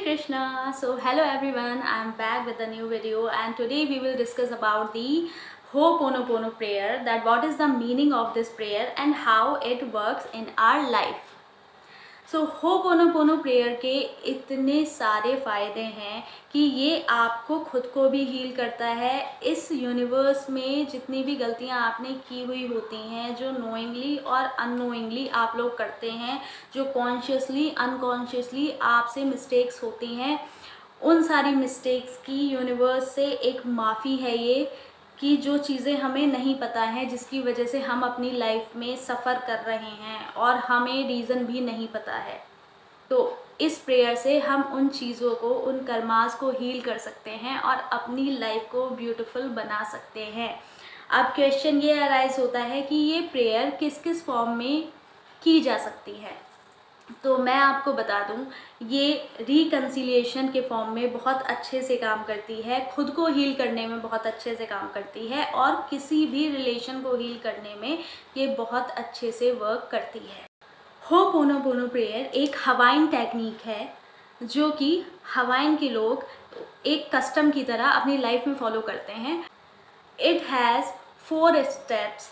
Krishna. So hello everyone, I am back with a new video and today we will discuss about the Ho'oponopono prayer, that what is the meaning of this prayer and how it works in our life. So ho'oponopono prayer के इतने सारे फ़ायदे हैं कि ये आपको खुद को भी हील करता है। इस यूनिवर्स में जितनी भी गलतियाँ आपने की हुई होती हैं, जो नोइंगली और अननोइंगली आप लोग करते हैं, जो कॉन्शियसली अनकॉन्शियसली आपसे मिस्टेक्स होती हैं, उन सारी मिस्टेक्स की यूनिवर्स से एक माफ़ी है ये कि जो चीज़ें हमें नहीं पता है, जिसकी वजह से हम अपनी लाइफ में सफ़र कर रहे हैं और हमें रीज़न भी नहीं पता है। तो इस प्रेयर से हम उन चीज़ों को, उन कर्मास को हील कर सकते हैं और अपनी लाइफ को ब्यूटीफुल बना सकते हैं। अब क्वेश्चन ये अराइज होता है कि ये प्रेयर किस किस फॉर्म में की जा सकती है। तो मैं आपको बता दूं, ये रिकन्सिलिएशन के फॉर्म में बहुत अच्छे से काम करती है, खुद को हील करने में बहुत अच्छे से काम करती है और किसी भी रिलेशन को हील करने में ये बहुत अच्छे से वर्क करती है। हो'ओपोनोपोनो प्रेयर एक हवाइन टेक्निक है जो कि हवाइन के लोग एक कस्टम की तरह अपनी लाइफ में फॉलो करते हैं। It has 4 steps.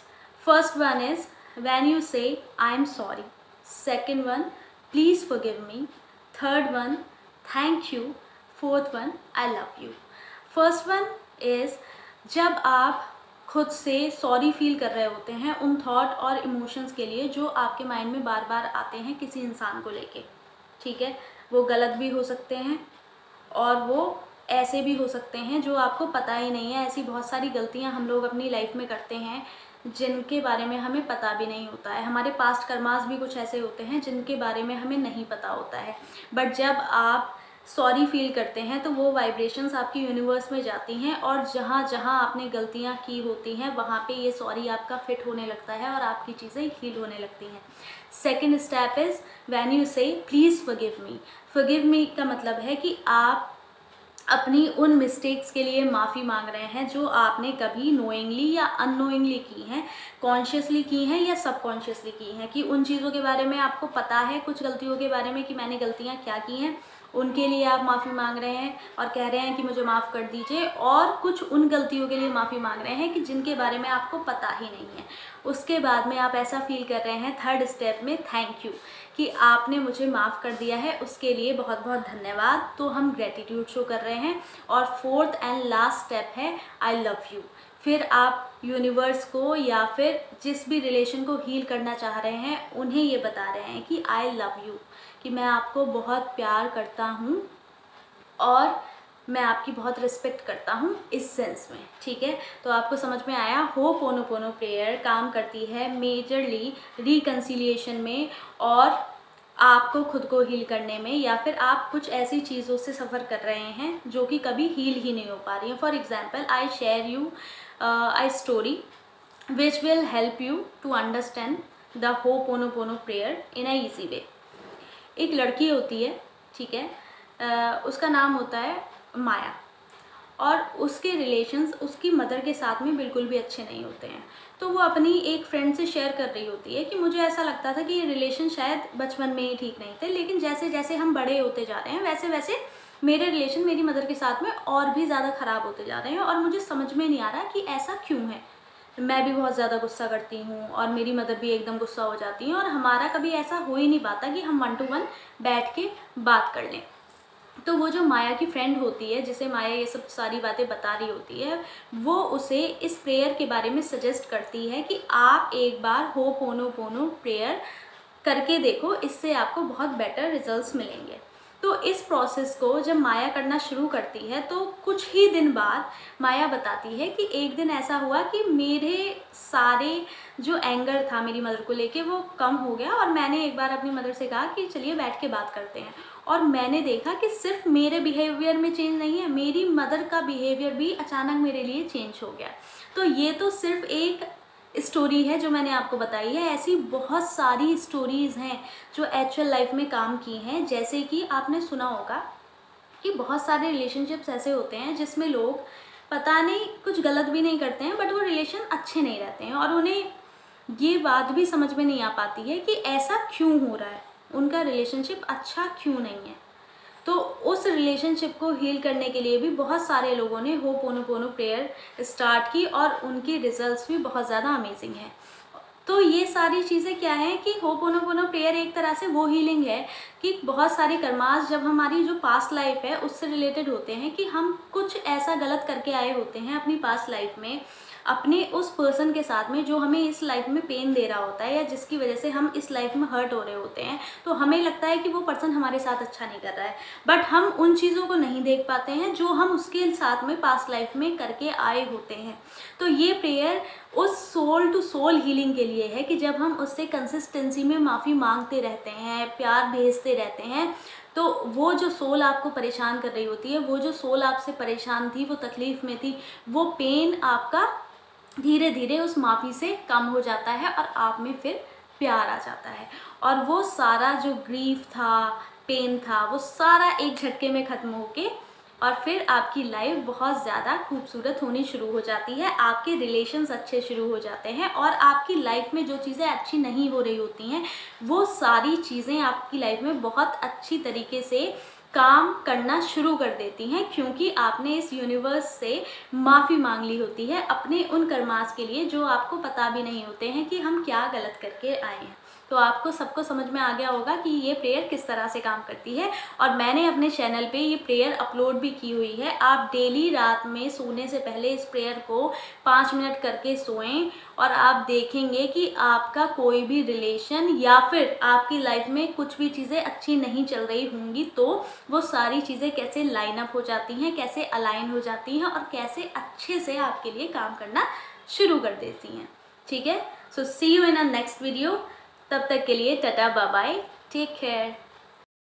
First one is when you say I am sorry. Second one, please forgive me. Third one, thank you. Fourth one, I love you. First one is जब आप खुद से sorry feel कर रहे होते हैं उन thought और इमोशंस के लिए जो आपके माइंड में बार बार आते हैं किसी इंसान को लेके, ठीक है। वो गलत भी हो सकते हैं और वो ऐसे भी हो सकते हैं जो आपको पता ही नहीं है। ऐसी बहुत सारी गलतियां हम लोग अपनी लाइफ में करते हैं जिनके बारे में हमें पता भी नहीं होता है। हमारे पास्ट कर्मास भी कुछ ऐसे होते हैं जिनके बारे में हमें नहीं पता होता है। बट जब आप सॉरी फील करते हैं तो वो वाइब्रेशंस आपकी यूनिवर्स में जाती हैं और जहाँ जहाँ आपने गलतियाँ की होती हैं वहाँ पे ये सॉरी आपका फिट होने लगता है और आपकी चीज़ें हील होने लगती हैं। Second step is when you say please forgive me. Forgive me का मतलब है कि आप अपनी उन मिस्टेक्स के लिए माफ़ी मांग रहे हैं जो आपने कभी नोइंगली या अननोइंगली की हैं, कॉन्शियसली की हैं या सबकॉन्शियसली की हैं, कि उन चीज़ों के बारे में आपको पता है, कुछ गलतियों के बारे में कि मैंने गलतियां क्या की हैं, उनके लिए आप माफ़ी मांग रहे हैं और कह रहे हैं कि मुझे माफ़ कर दीजिए। और कुछ उन गलतियों के लिए माफ़ी मांग रहे हैं कि जिनके बारे में आपको पता ही नहीं है। उसके बाद में आप ऐसा फील कर रहे हैं थर्ड स्टेप में, थैंक यू, कि आपने मुझे माफ़ कर दिया है, उसके लिए बहुत बहुत धन्यवाद। तो हम ग्रेटिट्यूड शो कर रहे हैं। और फोर्थ एंड लास्ट स्टेप है आई लव यू। फिर आप यूनिवर्स को या फिर जिस भी रिलेशन को हील करना चाह रहे हैं उन्हें ये बता रहे हैं कि आई लव यू, कि मैं आपको बहुत प्यार करता हूँ और मैं आपकी बहुत रिस्पेक्ट करता हूँ इस सेंस में, ठीक है। तो आपको समझ में आया, हो'ओपोनोपोनो प्रेयर काम करती है मेजरली रिकन्सिलिएशन में और आपको खुद को हील करने में, या फिर आप कुछ ऐसी चीज़ों से सफ़र कर रहे हैं जो कि कभी हील ही नहीं हो पा रही हैं। For example, I share you a story which will help you to understand the Ho'oponopono prayer in a easy way. एक लड़की होती है, ठीक है, उसका नाम होता है माया और उसके रिलेशंस उसकी मदर के साथ में बिल्कुल भी अच्छे नहीं होते हैं। तो वो अपनी एक फ्रेंड से शेयर कर रही होती है कि मुझे ऐसा लगता था कि ये रिलेशन शायद बचपन में ही ठीक नहीं थे, लेकिन जैसे जैसे हम बड़े होते जा रहे हैं वैसे वैसे मेरे रिलेशन मेरी मदर के साथ में और भी ज़्यादा ख़राब होते जा रहे हैं और मुझे समझ में नहीं आ रहा कि ऐसा क्यों है। मैं भी बहुत ज़्यादा गुस्सा करती हूँ और मेरी मदर भी एकदम गुस्सा हो जाती है और हमारा कभी ऐसा हो ही नहीं पाता कि हम 1 to 1 बैठ के बात कर लें। तो वो जो माया की फ्रेंड होती है, जिसे माया ये सब सारी बातें बता रही होती है, वो उसे इस प्रेयर के बारे में सजेस्ट करती है कि आप एक बार हो'ओपोनोपोनो प्रेयर करके देखो, इससे आपको बहुत बेटर रिजल्ट्स मिलेंगे। तो इस प्रोसेस को जब माया करना शुरू करती है तो कुछ ही दिन बाद माया बताती है कि एक दिन ऐसा हुआ कि मेरे सारे जो एंगर था मेरी मदर को लेके वो कम हो गया और मैंने एक बार अपनी मदर से कहा कि चलिए बैठ के बात करते हैं। और मैंने देखा कि सिर्फ मेरे बिहेवियर में चेंज नहीं है, मेरी मदर का बिहेवियर भी अचानक मेरे लिए चेंज हो गया। तो ये तो सिर्फ एक स्टोरी है जो मैंने आपको बताई है। ऐसी बहुत सारी स्टोरीज़ हैं जो एक्चुअल लाइफ में काम की हैं। जैसे कि आपने सुना होगा कि बहुत सारे रिलेशनशिप्स ऐसे होते हैं जिसमें लोग पता नहीं कुछ गलत भी नहीं करते हैं बट वो रिलेशन अच्छे नहीं रहते हैं और उन्हें ये बात भी समझ में नहीं आ पाती है कि ऐसा क्यों हो रहा है, उनका रिलेशनशिप अच्छा क्यों नहीं है। तो उस रिलेशनशिप को हील करने के लिए भी बहुत सारे लोगों ने होपोनोपोनो प्रेयर स्टार्ट की और उनके रिजल्ट्स भी बहुत ज़्यादा अमेजिंग है। तो ये सारी चीज़ें क्या हैं कि होपोनोपोनो प्रेयर एक तरह से वो हीलिंग है कि बहुत सारे कर्मास जब हमारी जो पास्ट लाइफ है उससे रिलेटेड होते हैं कि हम कुछ ऐसा गलत करके आए होते हैं अपनी पास्ट लाइफ में, अपने उस पर्सन के साथ में जो हमें इस लाइफ में पेन दे रहा होता है या जिसकी वजह से हम इस लाइफ में हर्ट हो रहे होते हैं। तो हमें लगता है कि वो पर्सन हमारे साथ अच्छा नहीं कर रहा है, बट हम उन चीज़ों को नहीं देख पाते हैं जो हम उसके साथ में पास्ट लाइफ में करके आए होते हैं। तो ये प्रेयर उस सोल टू सोल हीलिंग के लिए है कि जब हम उससे कंसिस्टेंसी में माफ़ी मांगते रहते हैं, प्यार भेजते रहते हैं, तो वो जो सोल आपको परेशान कर रही होती है, वो जो सोल आपसे परेशान थी, वो तकलीफ़ में थी, वो पेन आपका धीरे धीरे उस माफ़ी से कम हो जाता है और आप में फिर प्यार आ जाता है और वो सारा जो ग्रीफ था, पेन था, वो सारा एक झटके में ख़त्म होके और फिर आपकी लाइफ बहुत ज़्यादा खूबसूरत होनी शुरू हो जाती है, आपके रिलेशंस अच्छे शुरू हो जाते हैं और आपकी लाइफ में जो चीज़ें अच्छी नहीं हो रही होती हैं वो सारी चीज़ें आपकी लाइफ में बहुत अच्छी तरीके से काम करना शुरू कर देती हैं, क्योंकि आपने इस यूनिवर्स से माफ़ी मांग ली होती है अपने उन कर्मास के लिए जो आपको पता भी नहीं होते हैं कि हम क्या गलत करके आए हैं। तो आपको सबको समझ में आ गया होगा कि ये प्रेयर किस तरह से काम करती है और मैंने अपने चैनल पे ये प्रेयर अपलोड भी की हुई है। आप डेली रात में सोने से पहले इस प्रेयर को 5 मिनट करके सोएं और आप देखेंगे कि आपका कोई भी रिलेशन या फिर आपकी लाइफ में कुछ भी चीज़ें अच्छी नहीं चल रही होंगी तो वो सारी चीज़ें कैसे लाइन अप हो जाती हैं, कैसे अलाइन हो जाती हैं और कैसे अच्छे से आपके लिए काम करना शुरू कर देती हैं। ठीक है, so see you in a next video. तब तक के लिए tata bye bye, take care.